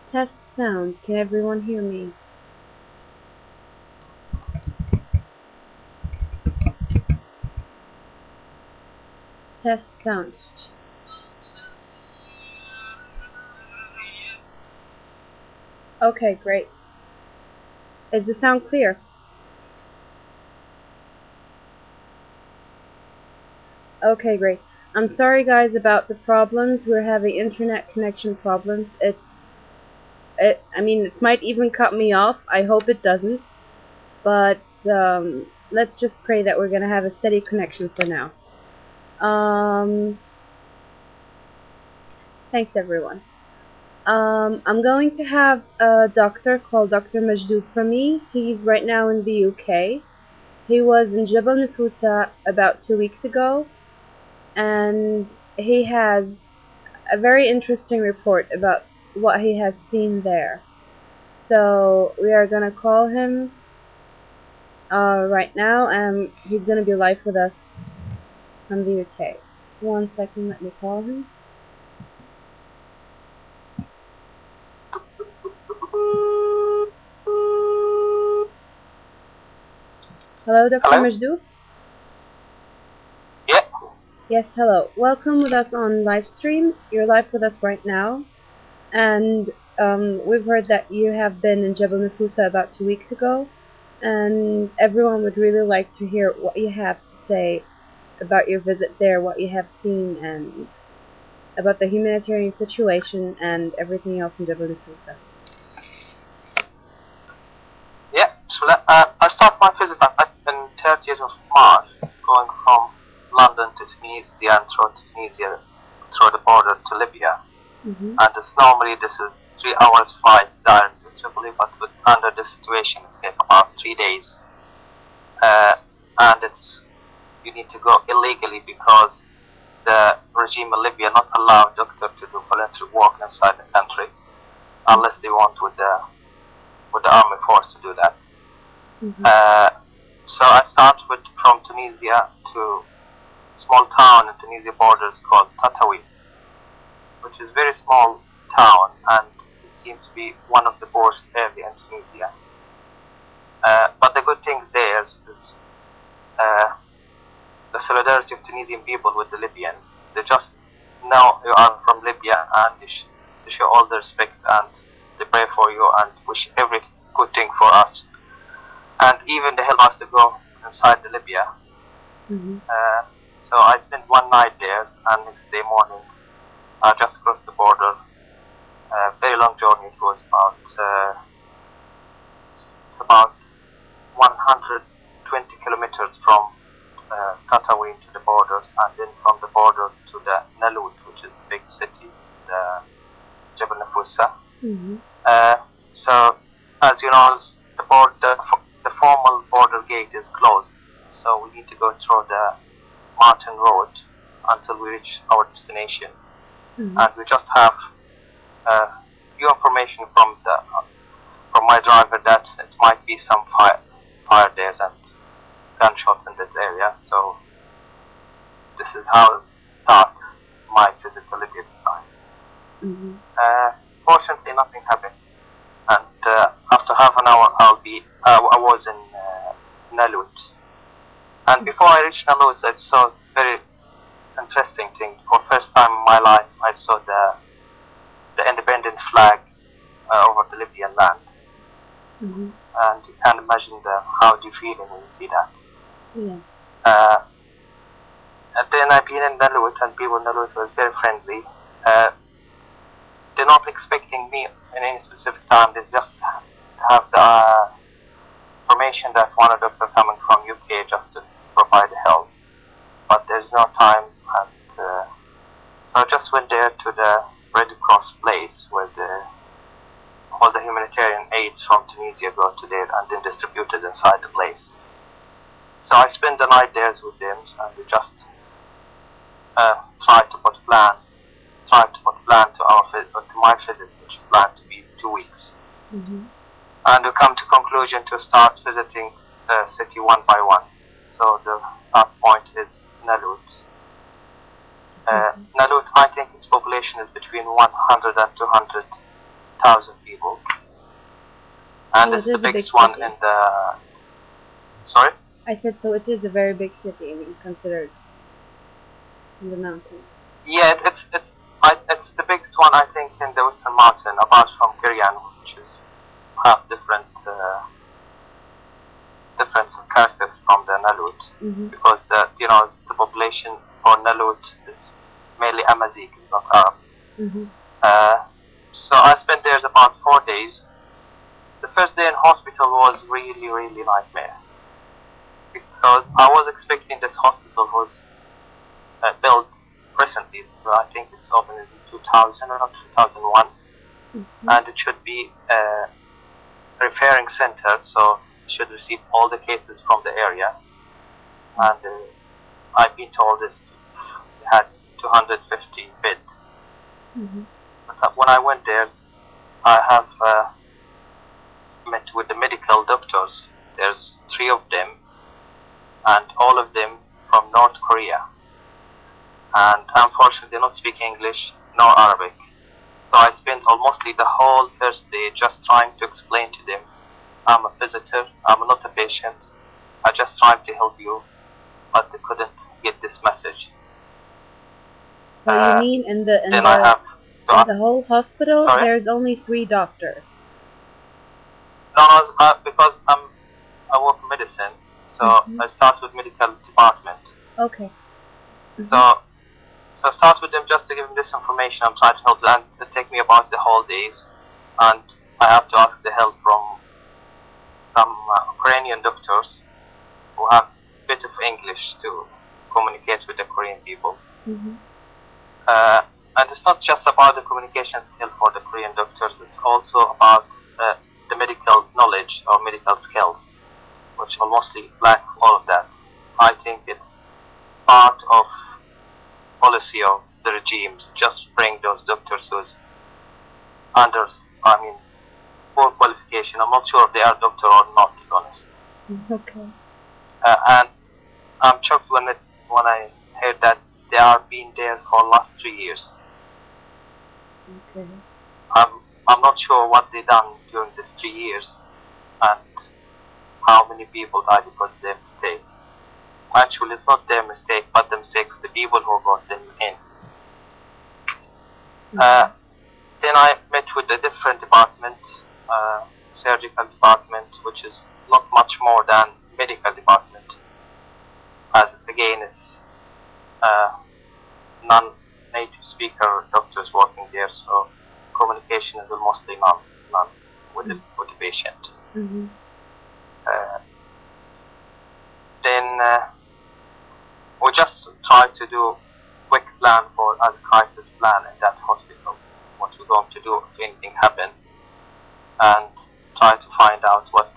Test sound. Can everyone hear me? Test sound. Okay, great. Is the sound clear? Okay, great. I'm sorry guys about the problems. We're having internet connection problems. I mean, it might even cut me off. I hope it doesn't. But let's just pray that we're gonna have a steady connection for now. Thanks everyone. I'm going to have a doctor called Dr. Majdoub from me. He's right now in the UK. He was in Jebel Nufusa about 2 weeks ago, and he has a very interesting report about what he has seen there. So we are gonna call him right now, and he's gonna be live with us from the UK. 1 second, let me call him. Hello, Dr. Hello? Majdoub? Yeah. Yes, hello. Welcome with us on live stream. You're live with us right now. And we've heard that you have been in Jebel Nufusa about 2 weeks ago. And everyone would really like to hear what you have to say about your visit there, what you have seen, and about the humanitarian situation and everything else in Jebel Nufusa. Yeah. So I start my visit on 30th of March, going from London to Tunisia and through Tunisia, through the border to Libya. And normally this is 3 hours flight direct to Tripoli, but under this situation it's take about 3 days. And you need to go illegally because the regime in Libya not allow doctor to do voluntary work inside the country unless they want with the army force to do that. So I start from Tunisia to a small town in Tunisia borders called Tatawi, which is a very small town, and it seems to be one of the poorest areas in Tunisia. But the good thing there is the solidarity of Tunisian people with the Libyans. They just know you are from Libya, and they show all the respect, and they pray for you and wish every good thing for us. And even they help us to go inside the Libya. So I spent one night there, and next day morning I just crossed the border. Very long journey. It was about 120 kilometers from Tatawi to the borders, and then from the border to the Nalut, which is a big city, the Jebel Nufusa. So, as you know, the formal border gate is closed, so we need to go through the mountain road until we reach our destination. And we just have new information from my driver that it might be some fire there and gunshots in this area. So this is how it starts my visit to Libya this time. Fortunately, nothing happened. And after half an hour, I was in Nalut. And before I reached Nalut, I saw a very interesting thing. For the first time in my life, I saw the independent flag over the Libyan land. And you can imagine how do you feel when you see that. And then I've been in Nalut, and people in Nalut was very friendly. They're not expecting me in any specific time. They just have the information that one of the doctors coming from UK just to provide help. But there's no time, and so I just went there to the Red Cross place where all the humanitarian aids from Tunisia go to there and then distributed inside the place. So I spent the night there with them, and we just tried to put plan to my visit, which is planned to be 2 weeks. And we come to conclusion to start visiting the city one by one. So the start point is Nalut. Nalut, I think its population is between 100 and 200,000 And it's the biggest one in the... Sorry? I said, so it is a very big city, I mean, considered in the mountains. Yeah, it's the biggest one, I think, in the Western Mountain, apart from Kirian, which is have different characters from the Nalut, because the population for Nalut is mainly Amazigh, it's not Arab. So I spent there about 4 days. The first day in hospital was really, really nightmare, because I was expecting this hospital was built recently, so I think it's opened in 2000 or 2001, and it should be a referring center, so it should receive all the cases from the area. And I've been told it had 250 beds. But when I went there, I have met with the medical doctors. There's 3 of them, and all of them from North Korea. And unfortunately, they don't speak English nor Arabic. So I spent almost the whole first day just trying to explain to them, I'm a visitor, I'm not a patient, I just tried to help you, but they couldn't get this message. So you mean in the whole hospital, there's only 3 doctors? No, because I work in medicine, so I start with medical department. Okay. So I start with them just to give them this information. I'm trying to help them. It take me about the whole days, and I have to ask the help from some Ukrainian doctors who have a bit of English to communicate with the Korean people. And it's not just about the communication skill for the Korean doctors, it's also about the medical knowledge or medical skills, which are mostly lack all of that. I think it's part of policy of the regimes, just bring those doctors who's under, poor qualification. I'm not sure if they are doctor or not, to be honest. Okay. And I'm shocked when I heard that they are being there for last 3 years. Okay. I'm not sure what they done during these 3 years and how many people died because of their mistake. Actually, it's not their mistake, but the mistake of the people who brought them in. Then I met with a different department, surgical department, which is not much more than medical department. As again, it's non-native speaker doctors working there, so communication is mostly none with the patient. Then we just try to do quick plan as a crisis plan in that hospital, what we're going to do if anything happens, and try to find out what's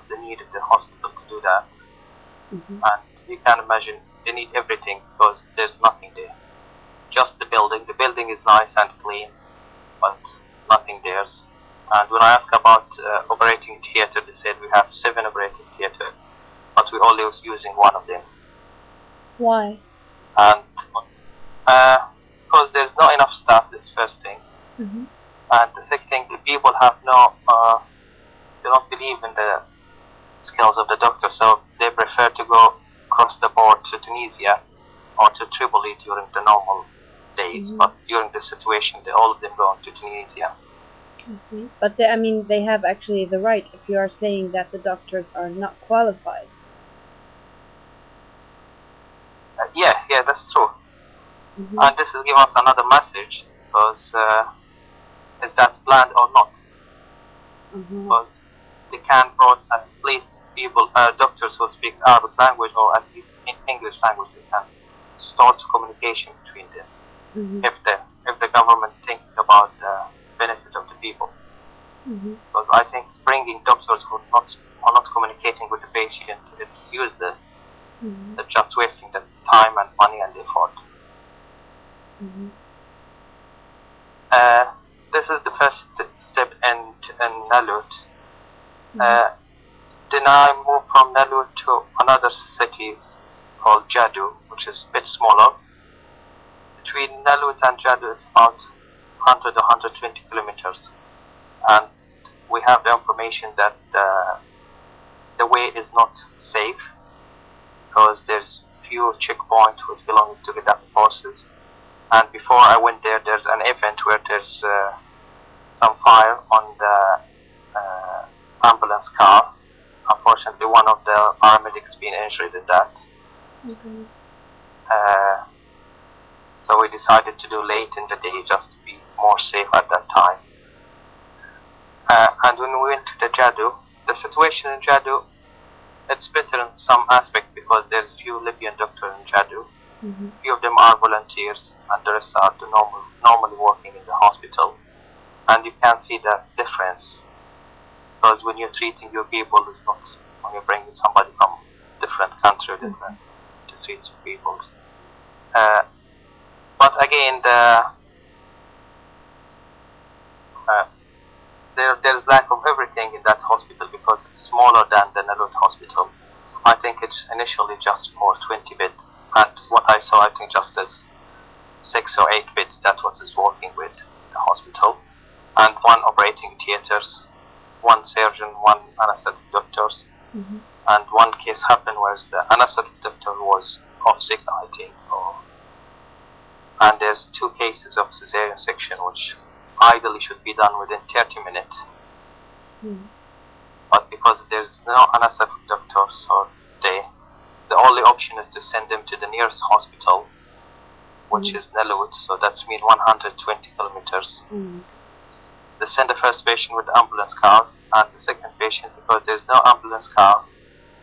the need of the hospital to do that. And you can imagine they need everything because there's nothing there. Just the building. The building is nice and clean, but nothing there. And when I asked about operating theater, they said we have 7 operating theater, but we're only using 1 of them. Why? And because there's not enough staff, this first thing. And the second thing, the people have they don't believe in the skills of the doctor, so they prefer to go across the board to Tunisia or to Tripoli during the normal days. But during the situation, all of them going to Tunisia. I see. But they have actually the right if you are saying that the doctors are not qualified. Yeah, that's true. And this will give us another message, because is that planned or not? Because they can brought at least people, doctors who speak Arabic language or at least English language, they can start communication between them. If the government thinks about the benefit of the people. Because I think bringing doctors who are not communicating with the patient, it's useless. It's just wasting the time and money and effort. This is the first step in Nalut. Then I moved from Nalut to another city called Jadu, which is a bit smaller. Between Nalut and Jadu is about 100 or 120 kilometers. And have the information that the way is not safe because there's few checkpoints which belong to Gaddafi forces. And before I went there, there's an event where there's some fire on the ambulance car. Unfortunately, one of the paramedics been injured in that. Okay. So we decided to do late in the day just to be more safe at that time. And when we went to the Jadu, the situation in Jadu, it's better in some aspect because there's few Libyan doctors in Jadu. Few of them are volunteers and the rest are normally working in the hospital. And you can see the difference because when you're treating your people, it's not when you're bringing somebody from different country to treat your people. But again, there's lack of everything in that hospital because it's smaller than the Nalut hospital. I think it's initially just for 20 beds, and what I saw, I think just as 6 or 8 beds. That's what is working with the hospital, and 1 operating theaters, 1 surgeon, 1 anesthetic doctors, and 1 case happened where the anesthetic doctor was off sick, I think, and there's 2 cases of cesarean section which ideally should be done within 30 minutes. But because there's no anesthetic doctors or the only option is to send them to the nearest hospital, which is Nalut, so that's mean 120 kilometers. They send the first patient with the ambulance car, and the second patient, because there's no ambulance car,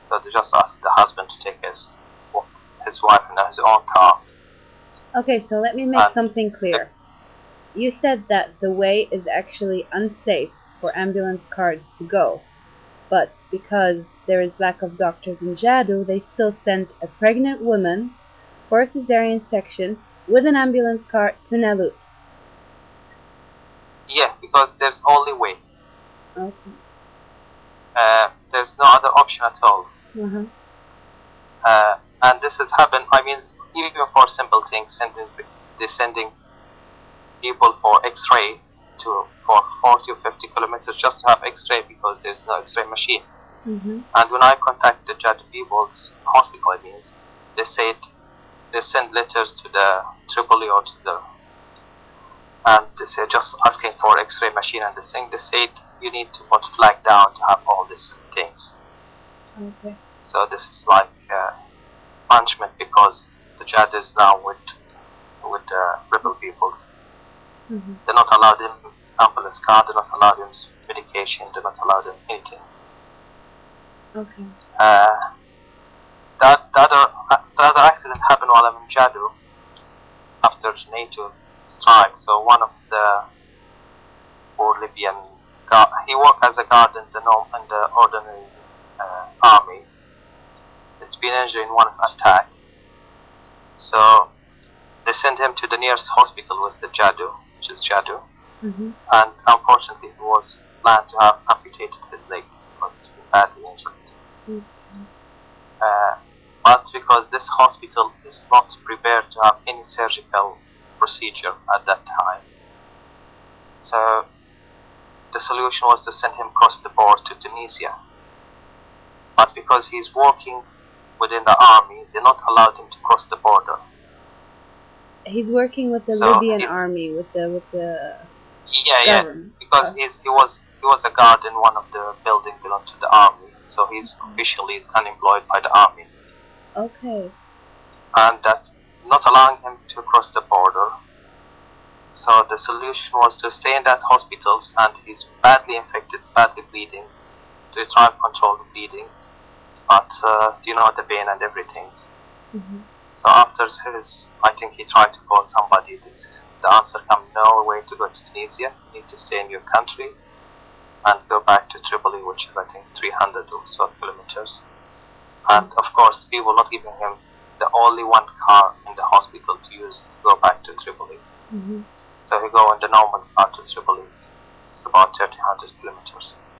so they just ask the husband to take his wife in his own car. Okay, so let me make something clear. You said that the way is actually unsafe for ambulance cars to go, but because there is lack of doctors in Jadu, they still sent a pregnant woman for a cesarean section with an ambulance car to Nalut. Yeah, because there's only way. Okay. There's no other option at all. And this has happened, I mean, even for simple things, sending people for X-ray for 40 or 50 kilometers just to have X-ray because there's no X-ray machine. And when I contacted Jadu people's hospital, I mean, they said they send letters to the Tripoli or to the, and they say just asking for X-ray machine, and they said you need to put flag down to have all these things. Okay. So this is like punishment because the Jadu is now with rebel peoples. They're not allowed in ambulance car, they're not allowed in medication, they're not allowed in anything. Okay. The other accident happened while I'm in Jadu after NATO strike. So one of the 4 Libyan he worked as a guard in the ordinary army. It's been injured in one attack. So they sent him to the nearest hospital, was the Jadu, which is Jadu. And unfortunately, he was planned to have amputated his leg because he's been badly injured. But because this hospital is not prepared to have any surgical procedure at that time, so the solution was to send him across the border to Tunisia. But because he's working within the army, they not allowed him to cross the border. He's working with the Libyan army, with the government. Because he was a guard in one of the buildings belonging to the army, so he's officially unemployed by the army. Okay. And that's not allowing him to cross the border. So the solution was to stay in that hospitals, and he's badly infected, badly bleeding, to try and control the bleeding, but the pain and everything. So after I think he tried to call somebody. The answer came, no way to go to Tunisia. You need to stay in your country and go back to Tripoli, which is I think 300 or so kilometers. And of course, people not giving him the only 1 car in the hospital to use to go back to Tripoli. So he go in the normal car to Tripoli. It's about 1,300 kilometers.